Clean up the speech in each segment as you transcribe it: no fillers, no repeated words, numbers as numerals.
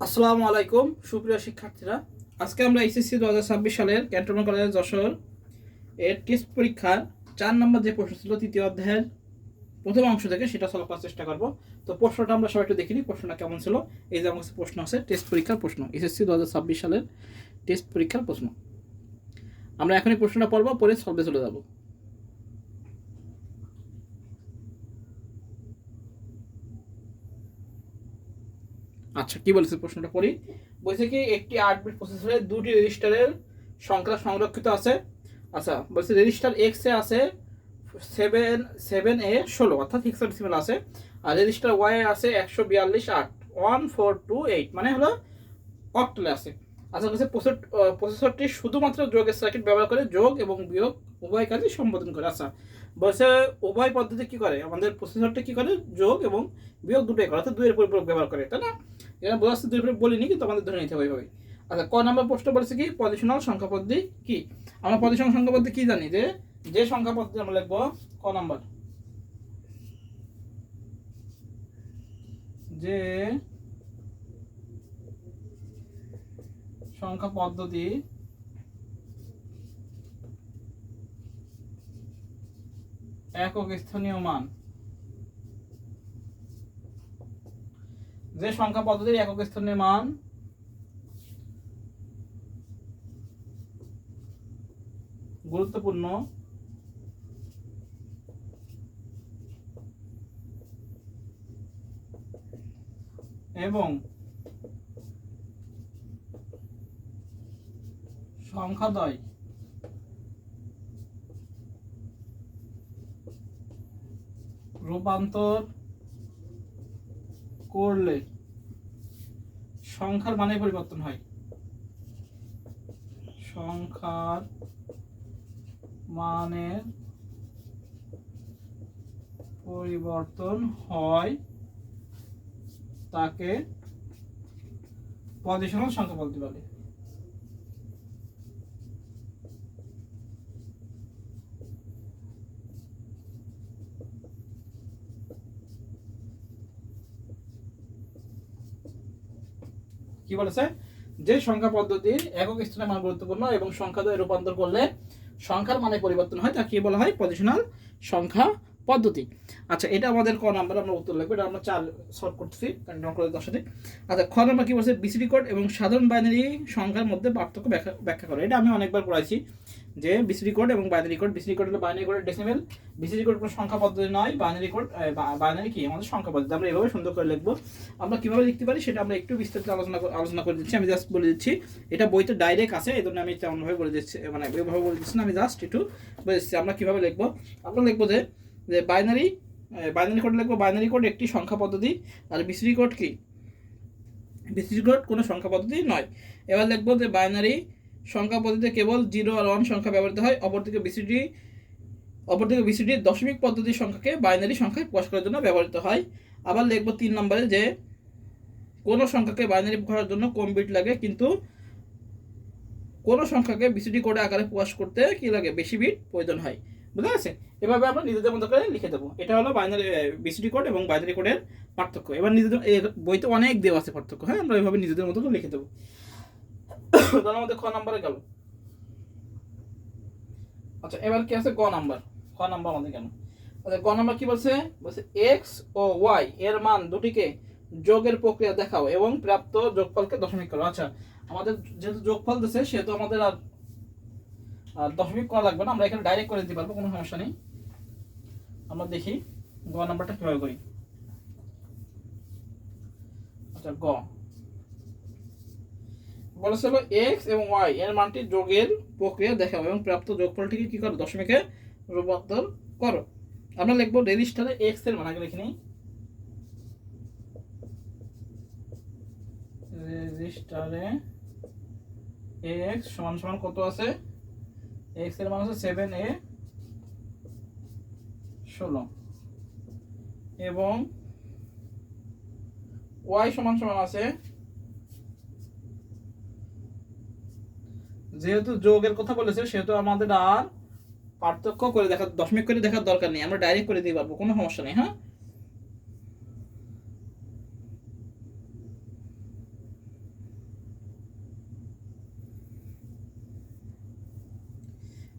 আসসালামু আলাইকুম সুপ্রিয় শিক্ষার্থীরা, আজকে আমরা এইচএসসি 2026 সালের ক্যান্টনমেন্ট কলেজ যশোর এর টেস্ট পরীক্ষার 4 নম্বর যে প্রশ্ন ছিল তৃতীয় অধ্যায়ের প্রথম অংশ থেকে সেটা সলভ করার চেষ্টা করব। তো প্রশ্নটা আমরা সবাই একটু দেখে নিই প্রশ্নটা কেমন ছিল। এই যে আমার কাছে প্রশ্ন আছে, টেস্ট পরীক্ষার প্রশ্ন, এইচএসসি 2026 সালের টেস্ট পরীক্ষার প্রশ্ন। আমরা এখনই প্রশ্নটা পড়ব, পরে সলভে চলে যাব। আচ্ছা, কি বলেছে প্রশ্নটা পড়ি। বলছে কি একটি 8 বিট প্রসেসরে দুটি রেজিস্টারের সংখ্যা সংরক্ষিত আছে। আচ্ছা, বলছে রেজিস্টার এক্স এ আছে 7A16 অর্থাৎ হেক্সাডেসিমাল আছে, আর রেজিস্টার ওয়াই এ আছে 142 1428 মানে হলো অক্টালে আছে। আচ্ছা, বলছে প্রসেসরটি শুধুমাত্র যোগের সার্কিট ব্যবহার করে যোগ এবং বিয়োগ উভয় কাজই সম্পাদন করে। আচ্ছা, বলছে উভয় পদ্ধতি কি করে, আমাদের প্রসেসরটা কি করে, যোগ এবং বিয়োগ দুটোই করে, অর্থাৎ দুইয়ের পরিপূরক ব্যবহার করে, তাই না? এখানে বোঝা যাচ্ছে দুই বলিনি, কিন্তু আমাদের ধরে নিতে হবে এইভাবে। আচ্ছা, ক নম্বর প্রশ্ন বলেছে কি পজিশনাল সংখ্যা পদ্ধতি কি। আমরা পজিশনাল সংখ্যা পদ্ধতি কি জানি, যে সংখ্যা পদ্ধতি আমরা লিখবো ক নম্বর, যে সংখ্যা পদ্ধতি একক স্থানীয় মান, যে সংখ্যা পদ্ধতির একক স্থানীয় মান গুরুত্বপূর্ণ এবং সংখ্যাদ্বয় রূপান্তর করলে সংখ্যার মানে পরিবর্তন হয়, সংখ্যার মানের পরিবর্তন হয় তাকে পজিশনাল সংখ্যা পদ্ধতি বলে। কি বলেছে, যে সংখ্যা পদ্ধতির একক স্থানের মান গুরুত্বপূর্ণ এবং সংখ্যাদ্বয়ে রূপান্তর করলে সংখ্যার মানে পরিবর্তন হয় তাকে বলা হয় পজিশনাল সংখ্যা পদ্ধতি। আচ্ছা, এটা আমাদের ক নাম্বার আমরা উত্তর লিখবো, এটা আমরা 4 সলভ করতেছি কারণ করে 10 দিন। আচ্ছা, খ নাম্বার কি বলছে, বিসিডি কোড এবং সাধারণ বাইনারি সংখ্যার মধ্যে পার্থক্য ব্যাখ্যা করে। এটা আমি অনেকবার পড়াইছি যে বিসিডি কোড এবং বাইনারি কোড। বিসিডি কোড হলো বাইনারি কোডের ডেসিমেল, বিসিডি কোড কোনো সংখ্যা পদ্ধতি নয়, বাইনারি কোড বাইনারি কি আমাদের সংখ্যা পদ্ধতি। আমরা এভাবে সুন্দর করে লিখবো। আমরা কিভাবে লিখতে পারি সেটা আমরা একটু বিস্তারিত আলোচনা করে দিচ্ছি। আমি জাস্ট বলে দিচ্ছি, এটা বইতে ডাইরেক্ট আছে, এই জন্য আমি তেমনভাবে বলে দিচ্ছি, মানে এভাবে বলে দিচ্ছি না, আমি জাস্ট একটু বলে দিচ্ছি আমরা কিভাবে লিখবো। আমরা লিখবো যে বাইনারি কোড লিখবো, বাইনারি কোড একটি সংখ্যা পদ্ধতি, আর বিসিডি কোড কি, বিসিডি কোড কোনো সংখ্যা পদ্ধতি নয়। এবার লিখবো যে বাইনারি সংখ্যা পদ্ধতিতে কেবল 0 আর 1 সংখ্যা ব্যবহৃত হয়, অপরদিকে বিসিডি দশমিক পদ্ধতির সংখ্যাকে বাইনারি সংখ্যায় প্রকাশ করার জন্য ব্যবহৃত হয়। আবার লিখবো 3 নম্বরে যে কোনো সংখ্যাকে বাইনারি প্রকাশের জন্য কম বিট লাগে, কিন্তু কোনো সংখ্যাকে বিসিডি কোডে আকারে প্রকাশ করতে কি লাগে, বেশি বিট প্রয়োজন হয়। বুঝা গেছে? এভাবে আমরা নিজেদের মতো করে লিখে দেবো। এটা হলো বাইনারি বিসিডি কোড এবং বাইনারি কোডের পার্থক্য। এবার নিজেদের বইতে অনেক দেওয়া আছে পার্থক্য, হ্যাঁ, আমরা এভাবে নিজেদের মতো করে লিখে দেবো। তাহলে আমাদের খ নাম্বারে গেল। আচ্ছা, এবার কি আছে গ নাম্বার, খ নাম্বার আমাদের কেন। আচ্ছা, গ নাম্বার কি বলছে, এক্স ও ওয়াই এর মান দুটিকে যোগের প্রক্রিয়া দেখাও এবং প্রাপ্ত যোগফলকে দশমিক করো। আচ্ছা, আমাদের যেহেতু যোগফল দিচ্ছে সেহেতু আমাদের আর দশমিক করা লাগবে না, আমরা এখানে ডাইরেক্ট করে দিতে পারবো, কোনো সমস্যা নেই। আমরা দেখি গ নাম্বারটা কিভাবে করি। আচ্ছা, গ বলেছিল এক্স এবং ওয়াই এর মানটি যোগের প্রক্রিয়া দেখাও এবং প্রাপ্ত যোগফলটিকে কি করো, দশমিকে রূপান্তর করো। আমরা লিখবো রেজিস্টারে এক্স এর মান আগে লিখে নিই, রেজিস্টারে এক্স সমান সমান কত আছে, এক্স এর মান আছে 7A16 এবং ওয়াই সমান সমান আছে, যেহেতু যোগের কথা বলেছে সেহেতু আমাদের আর পার্থক্য করে দেখা, দশমিক করে দেখার দরকার নেই, আমরা ডাইরেক্ট করে দিতে পারবো, কোনো সমস্যা নেই। হ্যাঁ,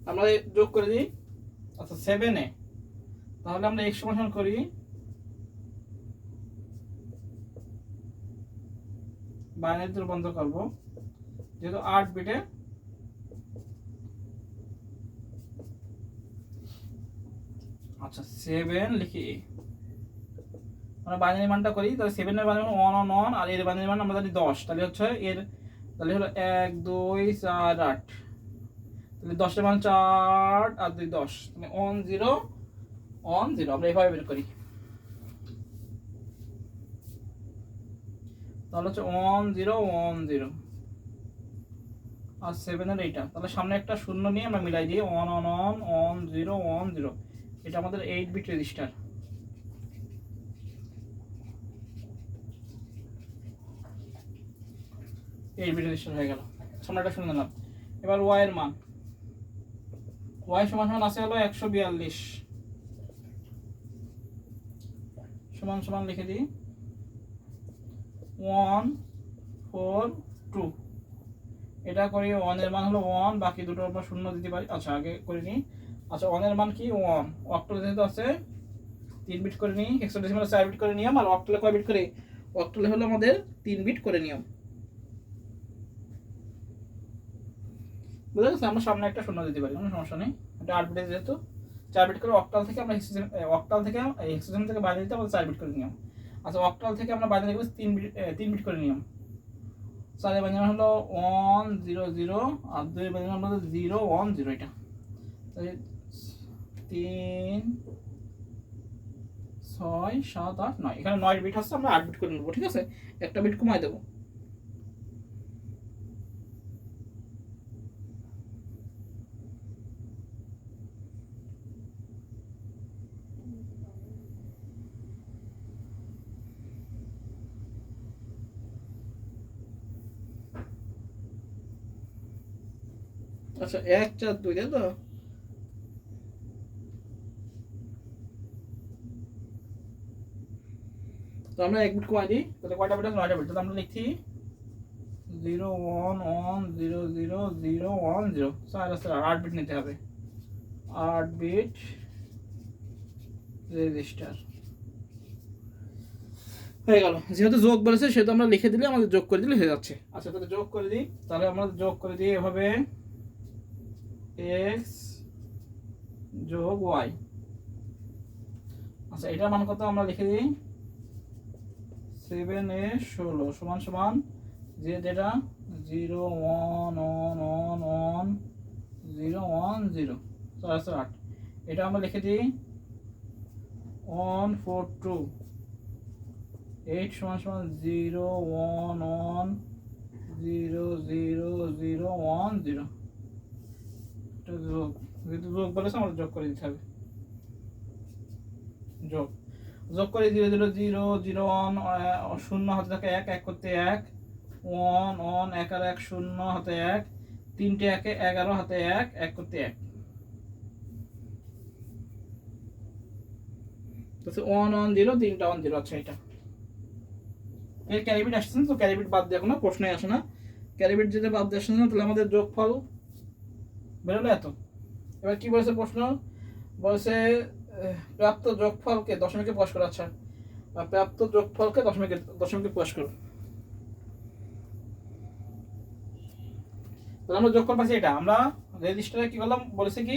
আমরা যোগ করে দিই। আচ্ছা 7 এ তাহলে আমরা x সমান করি বাইনারিতে রূপান্তর করব, যেহেতু 8 বিটে। আচ্ছা 7 লিখি, আমরা বাইনারি মানটা করি, তাহলে 7 এর বাইনারি মান 1 1 1 আর এর বাইনারি মান আমরা জানি 10, তাহলে হচ্ছে এর তাহলে হলো 1 2 4 8, তাহলে 10 এর মান 4 আর 2 10, মানে 1 0 1 0। আমরা এইভাবে বের করি, তাহলে হচ্ছে 1 0 1 0 আর 7 এর এইটা, তাহলে সামনে একটা শূন্য নিয়ে আমরা মিলাই দিই 1 1 1 1 0 1 0। এটা আমাদের 8 বিট রেজিস্টার। এই বিট রেজিস্টার হয়ে গেল, সামনে একটা শূন্য দিলাম। এবার y এর মান, y সমান সমান আছে হলো 142 সমান সমান লিখে দিই 1 4 2। এটা করি 1 এর মান হলো 1, বাকি দুটোর উপর শূন্য দিতে পারি। আচ্ছা আগে করে নিই। আচ্ছা 1 এর মান কি 1, অক্টালে যেহেতু আছে 3 বিট করে নিই, হেক্সাডেসিমালে 4 বিট করে নিয়ম, আর অক্টালে কয় বিট করে, অক্টালে হলো আমাদের 3 বিট করে নিয়ম। বুঝা গেছে? আমরা সামনে একটা শূন্য দিতে পারি, কোনো সমস্যা নেই। এটা 8 বিটে যেহেতু 4 বিট করে অক্টাল থেকে আমরা অক্টাল থেকে হেক্সাডেসিমাল থেকে বাইনারি দিতে আমাদের 4 বিট করে নিয়ম। আচ্ছা অক্টাল থেকে আমরা বাইনারি করে 3 বিট করে নিয়ম। 4 এর বাইনারি হলো 1 0 0 আর 2 এর বাইনারি হলো 0 1 0। এটা তাহলে 3 6 7 8 9, এখানে 9 বিট আছে, আমরা 8 বিট করে নেব। ঠিক আছে, একটা বিট কমাই দেব। আচ্ছা 1 4 2, তাই তো? তো আমরা 1 বিট কমাই দিই, তাহলে কয়টা বিট আছে? 9টা বিট। তাহলে আমরা লিখছি 0 1 1 0 0 0 1 0। 4 আছে, 8 বিট নিতে হবে, 8 বিট রেজিস্টার হয়ে গেল। যেহেতু যোগ বলেছে সেহেতু আমরা লিখে দিলে আমাদের যোগ করে দিলে হয়ে যাচ্ছে। আচ্ছা তাহলে যোগ করে দিই, তাহলে আমরা যোগ করে দিই এভাবে x যোগ y। আচ্ছা এটার মান কত আমরা লিখে দিই 7 এ 16 সমান সমান যে যেটা 0 1 1 1 1 0 1 0 4 আছে 8। এটা আমরা লিখে দিই 1 4 2 8 সমান সমান 0 1 1 0 0 0 1 0। এটা যোগ, যেহেতু যোগ বলেছে আমাদের যোগ করে দিতে হবে। যোগ যোগ করে 0 0 0 0 1 শূন্য হাতে থাকে 1 1 করতে 1 1 1 1 আর 1 শূন্য হাতে 1 তিনটে 1 এ 11 হাতে 1 1 করতে 1। তো 1 1 0 তিনটা 1 0। আচ্ছা এটা এর ক্যারিবিট আসছে না, তো ক্যারিবিট বাদ দিয়ে কোনো প্রশ্নই আসে না। ক্যারিবিট যেটা বাদ দিয়ে আসছে না, তাহলে আমাদের যোগফল বেরোলো এত। এবার কি বলেছে প্রশ্ন, বলেছে প্রাপ্ত যোগফলকে দশমিকে প্রকাশ করো। আচ্ছা প্রাপ্ত যোগফলকে দশমিকে প্রকাশ করো। তাহলে আমরা যোগফল পাচ্ছি এটা। আমরা রেজিস্টারে কি করলাম, বলেছে কি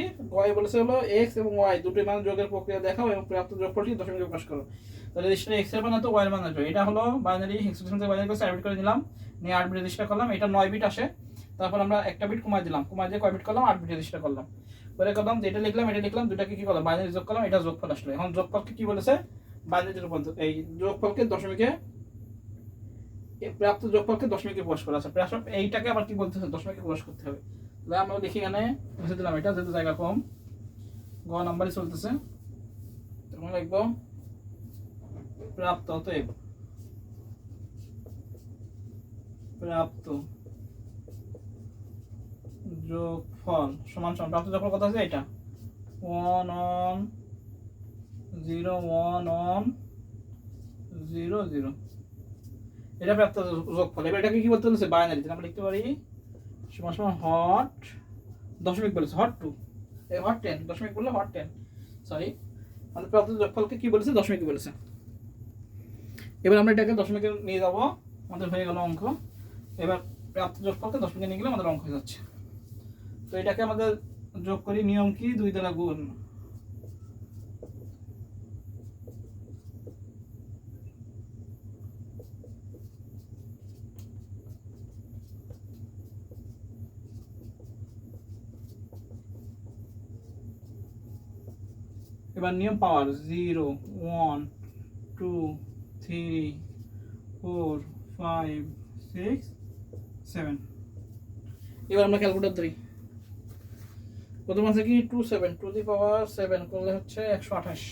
বলেছে হলো x এবং y দুটোই মান যোগের প্রক্রিয়া দেখাও এবং প্রাপ্ত যোগফলটি দশমিকে প্রকাশ করো। তাহলে রেজিস্টারে x এর মান হতো y এর মান আসবে। এটা হলো বাইনারি, হেক্সাডেসিমাল থেকে বাইনারি করে 4 বিট করে নিলাম, নিয়ে 8 বিট রেজিস্টার করলাম। এটা 9 বিট আসে, তারপর আমরা একটা বিট কমাই দিলাম, কমাই দিয়ে কয় বিট করলাম 8 বিট রেজিস্টার করলাম। পরে করলাম যে এটা লিখলাম দুটাকে কি করলাম বাইনারি যোগ করলাম, এটা যোগফল আসলো। এখন যোগফলকে কি বলেছে, বাইনারি রূপান্তর, এই যোগফলকে দশমিকে প্রাপ্ত যোগফলকে দশমিকে প্রকাশ করা আছে। এইটাকে আবার কি বলতে হবে, দশমিকে প্রকাশ করতে হবে। তাহলে আমরা দেখি এখানে বুঝে দিলাম, এটা যেহেতু জায়গা কম গ নাম্বারই চলতেছে, তখন লিখবো প্রাপ্ত, অতএব প্রাপ্ত যোগফল সমান সমান প্রাপ্ত যোগফল কত আছে, এটা 1 1 0 1 1 0 0। এটা প্রাপ্ত যোগফল। এবার এটাকে কি বলতে বলেছে, বাইনারি। আমরা লিখতে পারি সমান সমান হট দশমিক বলেছে, হট 2। হট 10 দশমিক বললে হট 10 সরি আমাদের প্রাপ্ত যোগফলকে কি বলেছে দশমিক বলেছে। এবার আমরা এটাকে দশমিকে নিয়ে যাব, আমাদের হয়ে গেল অঙ্ক। এবার প্রাপ্ত যোগফলকে দশমিকে নিয়ে গেলে আমাদের অঙ্ক হয়ে যাচ্ছে। তো এটাকে আমাদের যোগ করি, নিয়ম কি 2 দ্বারা গুণ। এবার নিয়ম পাওয়ার 0 1 2 3 4 5 6 7। এবার আমরা ক্যালকুলেটর ধরি। প্রথম আছে কি 27 টু দি পাওয়ার 7 করলে হচ্ছে 128,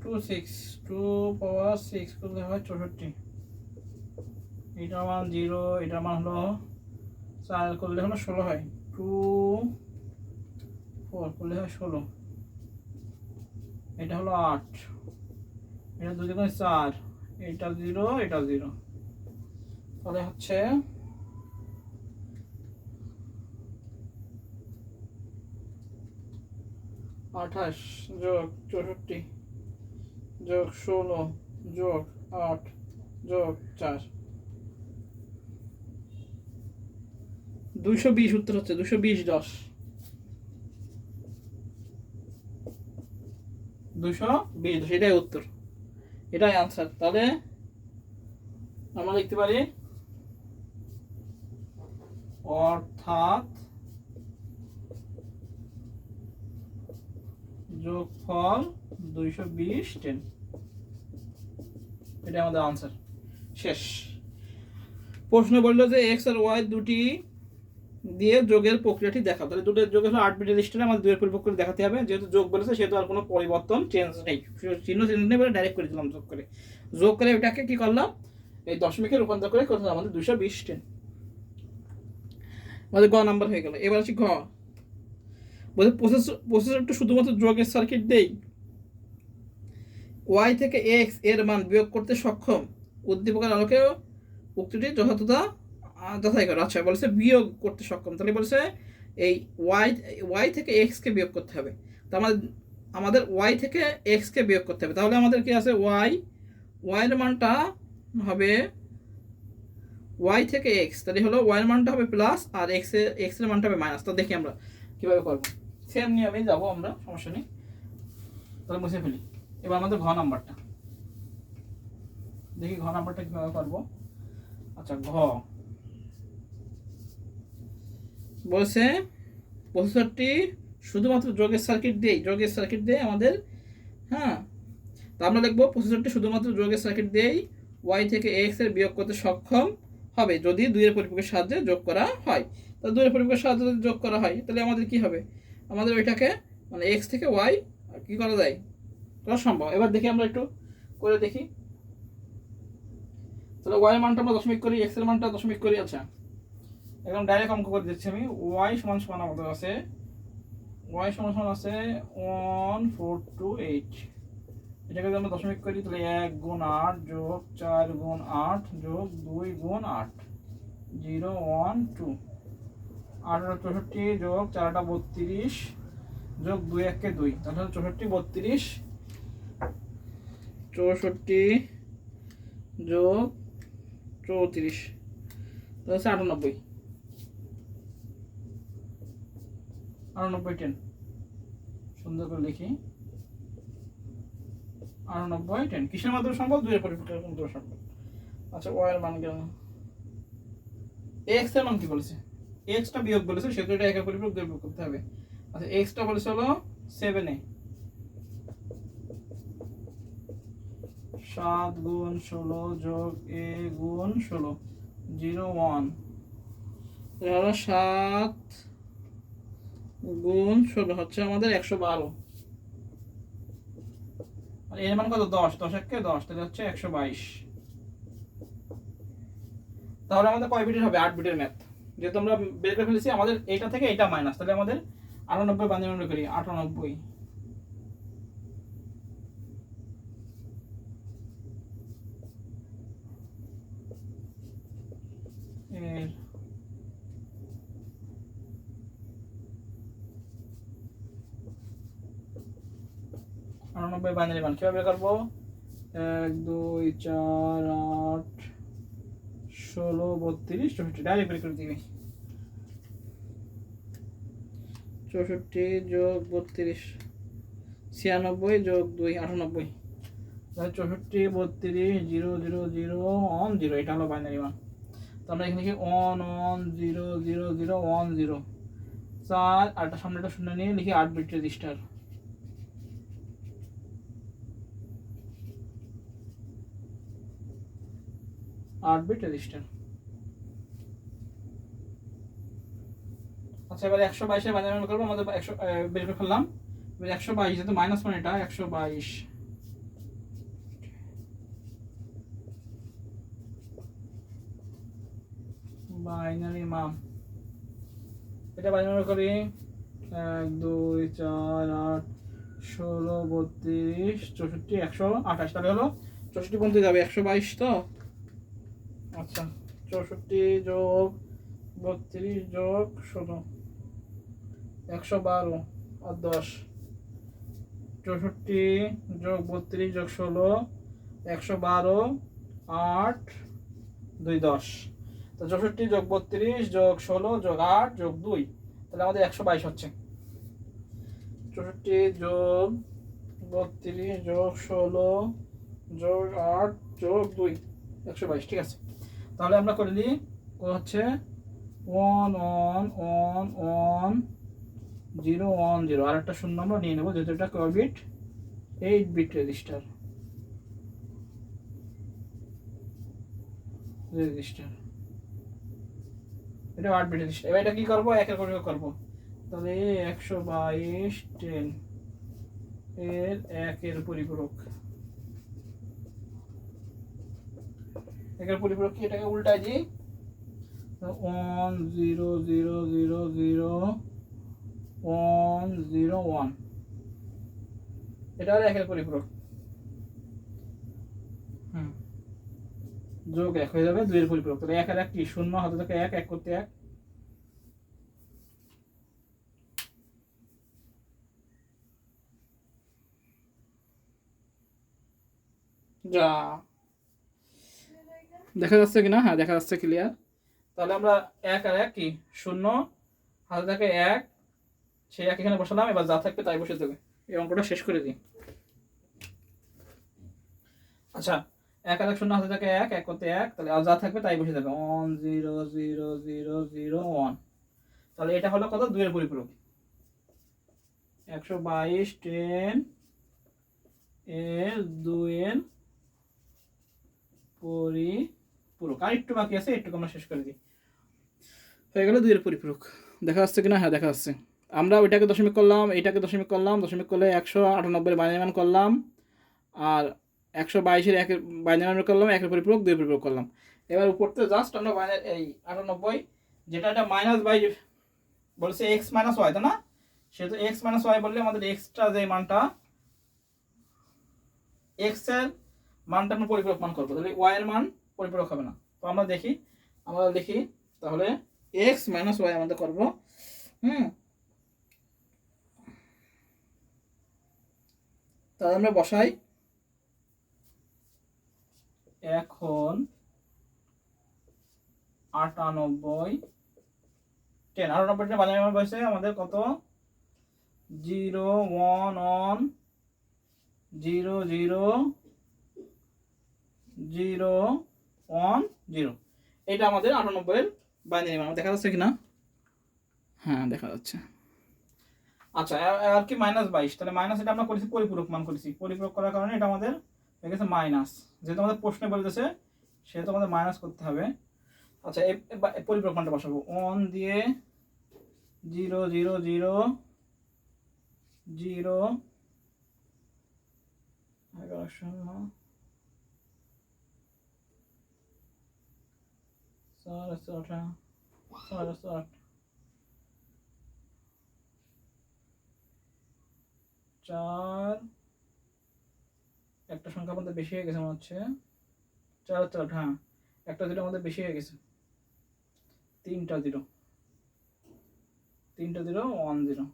26 টু পাওয়ার 6 করলে হয় 64, এটার মান 0, এটার মান হলো 4 করলে হলো 16 হয়, 2 4 করলে হয় 16, এটা হলো 8, এটা 2 দিয়ে 4, এটা 0, এটা 0, তাহলে হচ্ছে 28 যোগ 64 যোগ 16 যোগ 8 যোগ 4, 220 উত্তর হচ্ছে 220 10, 220 এটাই উত্তর, এটাই আনসার। তাহলে আমরা লিখতে পারি অর্থাৎ যোগফল 220 10, এটা আমাদের আনসার। শেষ। প্রশ্ন বলল যে এক্স আর ওয়াই দুটি দিয়ে যোগের প্রক্রিয়াটি দেখাও। তাহলে দুটোর যোগ হলো 8 বিটের লিস্টে আমাদের দুইয়ের পরিপক্ক করে দেখাতে হবে। যেহেতু যোগ বলেছে সেহেতু আর কোনো পরিবর্তন চেঞ্জ নেই, চিহ্ন চেঞ্জ নেই বলে ডাইরেক্ট করে দিলাম যোগ করে ওটাকে কি করলাম এই দশমিকে রূপান্তর করে করলাম আমাদের 220 10, আমাদের গ নাম্বার হয়ে গেল। এবার আছে ঘ, বলছে প্রসেসরটা শুধুমাত্র যোগের সার্কিট দেই ওয়াই থেকে এক্স এর মান বিয়োগ করতে সক্ষম, উদ্দীপকের আলোকে উক্তিটি যথাযথতা যাচাই করো। আচ্ছা বলছে বিয়োগ করতে সক্ষম, তাহলে বলছে এই ওয়াই থেকে এক্স কে বিয়োগ করতে হবে। তো আমাদের ওয়াই থেকে এক্স কে বিয়োগ করতে হবে। তাহলে আমাদের কি আছে ওয়াই এর মানটা হবে ওয়াই থেকে এক্স, তাহলে হলো ওয়াই এর মানটা হবে প্লাস আর এক্স এর মানটা হবে মাইনাস। তো দেখি আমরা কিভাবে করবো, সেম নিয়মেই যাবো আমরা, সমস্যা নেই। তাহলে মুছে ফেলি। এবার আমাদের ঘ নাম্বারটা দেখি, ঘ নাম্বারটা কিভাবে করবো। আচ্ছা ঘ বলছে প্রসেসরটি শুধুমাত্র যোগের সার্কিট দিয়ে আমাদের, হ্যাঁ, তা আমরা লিখবো প্রসেসরটি শুধুমাত্র যোগের সার্কিট দিয়েই ওয়াই থেকে এক্স এর বিয়োগ করতে সক্ষম হবে যদি দুইয়ের পরিপূরকের সাহায্যে যোগ করা হয়। তো দুইয়ের পরিপূরকের সাহায্যে যদি যোগ করা হয় তাহলে আমাদের কি হবে, আমাদের ওইটাকে মানে এক্স থেকে ওয়াই কি করা যায়, করা সম্ভব। এবার দেখি আমরা একটু করে দেখি। তাহলে ওয়াই এর মানটা আমরা দশমিক করি, এক্স এর মানটা দশমিক করি। আচ্ছা একদম ডাইরেক্ট অঙ্ক করে দিচ্ছি আমি। ওয়াই সমান সমান আমাদের আছে, ওয়াই সমান সমান আছে 1428, এটাকে যদি আমরা দশমিক করি তাহলে 1 গুণ 8 যোগ 4 গুণ 8 যোগ 2 গুণ 8 0 1 2, 8 64 যোগ 4টা 32 যোগ 2 1 কে 2, তাহলে 64 32 যোগ 34, তাহলে 98 10, সুন্দর করে লিখি 98 10 কিসের মাধ্যমে সম্ভব, দুইয়ের পরিপূরকের মাধ্যমে সম্ভব। আচ্ছা ওয়াই এর মান গেল, এক্স এর মান কি বলেছে, এক্স টা বিয়োগ বলেছে সেটা এটা একের পরিপূরক দিয়ে বিয়োগ করতে হবে। আচ্ছা এক্স টা বলেছে হলো 7 7 গুণ 16 যোগ a গুণ 16 0 1, এটা হলো 7 গুণ 16 হচ্ছে আমাদের 112, আর এর মান কত 10, 10 1 10, তাহলে হচ্ছে 122। তাহলে আমাদের কয় বিটের হবে, 8 বিটের ম্যাথ। যেহেতু আমরা বের করে ফেলেছি আমাদের এইটা থেকে এটা মাইনাস, তাহলে আমাদের 98 বানিয়ে করি 98 এর 98 বাইনারি মান কিভাবে বের করবো? 1 2 4 8 16 32 64 ডাইরেক্ট বের করে দিবি। 64 যোগ 32 96 যোগ 2 98, তাহলে 64 32 0 0 0 1 0, এটা হলো বাইনারি মান। তো আমরা এখানে লিখি 1 1 0 0 0 1 0, 4 আটটা সামনে একটা শূন্য নিয়ে লিখি 8 বিট রেজিস্টার। আচ্ছা এবার 122 এর বাইনারি মান করবো। আমাদের 100 বের করে ফেললাম। এবার 122 যেহেতু মাইনাস মানে এটা 122 বাইনারি মান, এটা বাইনারি করি 1 2 4 8 16 32 64 128, তাহলে হলো 64 পর্যন্ত যাবে 122 তো। আচ্ছা 64 যোগ 32 যোগ 16 112 আর 10, 64 যোগ 32 যোগ 16 112 8 2 10, তো 64 যোগ 32 যোগ 16 যোগ 8 যোগ 2, তাহলে আমাদের 122 হচ্ছে। 64 যোগ 32 যোগ 16 যোগ 8 যোগ 2 122, ঠিক আছে। তাহলে আমরা করে দিই হচ্ছে 1 1 1 1 0 1 0, আর একটা শূন্য আমরা নিয়ে নেবো যেহেতু এটা কয় বিট? 8 bit register. এটা 8 বিট রেজিস্টার। এবার এটা কি করবো? একের পরিপ্রয়োগ করবো। তাহলে 122 10 এর একের পরিপূরক। একের পরিপূরক কি? এটাকে উল্টায় দিই 1 0 0 0 0 1 0 1, এটা হলো একের পরিপূরক। যোগ 1 হয়ে যাবে 2 এর পরিপূরক। তাহলে 1 আর 1 কি? 0, হাতে থাকে 1, 1 করতে 1, যা দেখা যাচ্ছে কিনা? হ্যাঁ দেখা যাচ্ছে ক্লিয়ার। তাহলে আমরা 1 আর 1 কি? 0, হাতে থাকে 1, সেই 1 এখানে বসালাম। এবার যা থাকবে তাই বসে দেবে। এই অঙ্কটা শেষ করে দিই। আচ্ছা 1 আর 1 0, হাতে থাকে 1, 1 করতে 1, তাহলে আর যা থাকবে তাই বসে যাবে 1 0 0 0 0 1, তাহলে এটা হলো কত? 2 এর পরিপূরক। 122 10 এর 2 এর পরিপূরক। আর একটু বাকি আছে, একটু আমরা শেষ করে দিই। হয়ে গেল 2 এর পরিপূরক। দেখা যাচ্ছে কিনা? হ্যাঁ দেখা যাচ্ছে। আমরা ওইটাকে দশমিক করলাম, এইটাকে দশমিক করলাম, দশমিক করলে 198 এর বাইনারি মান করলাম, আর 122 এর একের বাইনারি মান করলাম, একের পরিপূরক 2 এর পরিপূরক করলাম। এবার উপরতে জাস্ট আমরা বাইনারি এই 98, যেটা এটা মাইনাস বাই বলছে এক্স মাইনাস ওয়াই, তাই না? সেহেতু এক্স মাইনাস ওয়াই বললে আমাদের এক্সটা যে মানটা, এক্স এর মানটা আমরা পরিপূরক মান করবো, তাহলে ওয়াই এর মান পরিপূরক হবে না। তো আমরা লিখি তাহলে এক্স মাইনাস ওয়াই আমাদের করবো। তাহলে আমরা বসাই। এখন 98 10, 98টা বাইনারি মান বসে আমাদের কত? 0 1 1 0 0 0 1 0, এটা আমাদের 98 এর বাইনারি মান। দেখা যাচ্ছে কিনা? হ্যাঁ দেখা যাচ্ছে। আচ্ছা আর কি -22, তাহলে মাইনাস, এটা আমরা করেছি পরিপূরক মান করেছি, পরিপূরক করার কারণে এটা আমাদের হয়ে গেছে মাইনাস। যেহেতু আমাদের প্রশ্নে বলতেছে সেহেতু আমাদের মাইনাস করতে হবে। আচ্ছা এই পরিপূরক মানটা বসাবো 1 দিয়ে 0 0 0 0 11 4, একটা সংখ্যা আমাদের বেশি হয়ে গেছে মনে হচ্ছে, 4 4, হ্যাঁ একটা 0 আমাদের বেশি হয়ে গেছে, 3টা 0 1 0,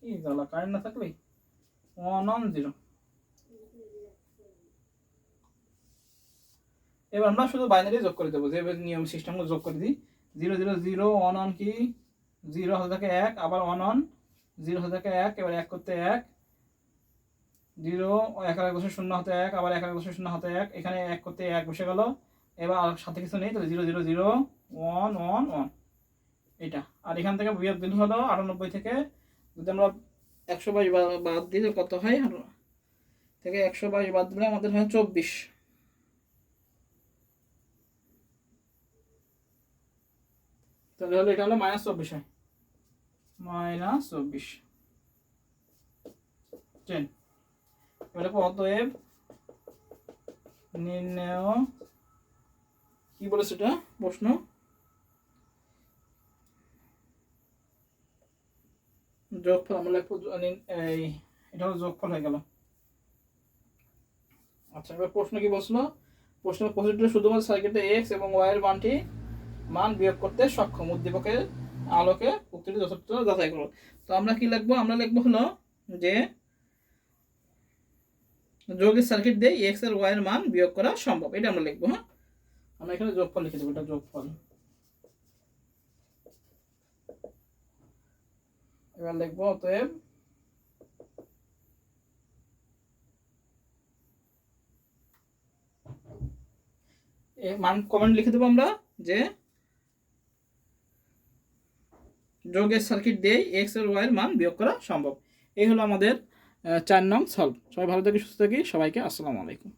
কি জ্বালা, কারেন্ট না থাকলে 1 1 0। এবার আমরা শুধু বাইনারি যোগ করে দেবো, যে নিয়ম সিস্টেমগুলো যোগ করে দিই। 0 0 0 1 1 কি 0 হাতে থাকে 1, আবার 1 1 0 হাতে থাকে 1, এবার 1 করতে 1 0, 1 আর 1 বসে 0 হাতে 1, আবার 1 আর 1 বসে 0 হাতে 1, এখানে 1 করতে 1 বসে গেল। এবার আর সাথে কিছু নেই, তাহলে 0 0 0 1 1 1 এটা। আর এখান থেকে বিয়োগ দিলে হলো 98 থেকে যদি আমরা 122 বাদ দিই কত হয়, থেকে 122 বাদ দিলে আমাদের হয় 24। তাহলে হলো এটা হলো -24 হয়, -24 10। এবারে অতএব নির্ণয় কি বলেছে এটা প্রশ্ন, যোগফল আমরা লিখবো, এই এটা হলো যোগফল হয়ে গেল। আচ্ছা, এবার প্রশ্ন কি বলছিল, প্রশ্ন প্রসিডিউর শুধুমাত্র সার্কিটে এক্স এবং ওয়াই এর মান বিয়োগ করতে সক্ষম উদ্দীপকের আলোকে উক্তিটি যথার্থ যাচাই করো। তো আমরা কি লিখবো, আমরা লিখবো হলো যে যৌগিক সার্কিট দিয়ে এক্স আর ওয়াই এর মান বিয়োগ করা সম্ভব, এটা আমরা লিখবো। হ্যাঁ, আমরা এখানে যোগফল লিখে দেবো, এটা যোগফল। এবার লিখবো অতএব মান কমেন্ট লিখে দেবো আমরা যে যৌগের সার্কিট দিয়ে এক্স আর ওয়াই এর মান বিয়োগ করা সম্ভব। এই হলো আমাদের 4 নং সলভ। সবাই ভালো থাকি, সুস্থ থাকি, সবাইকে আসসালামু আলাইকুম।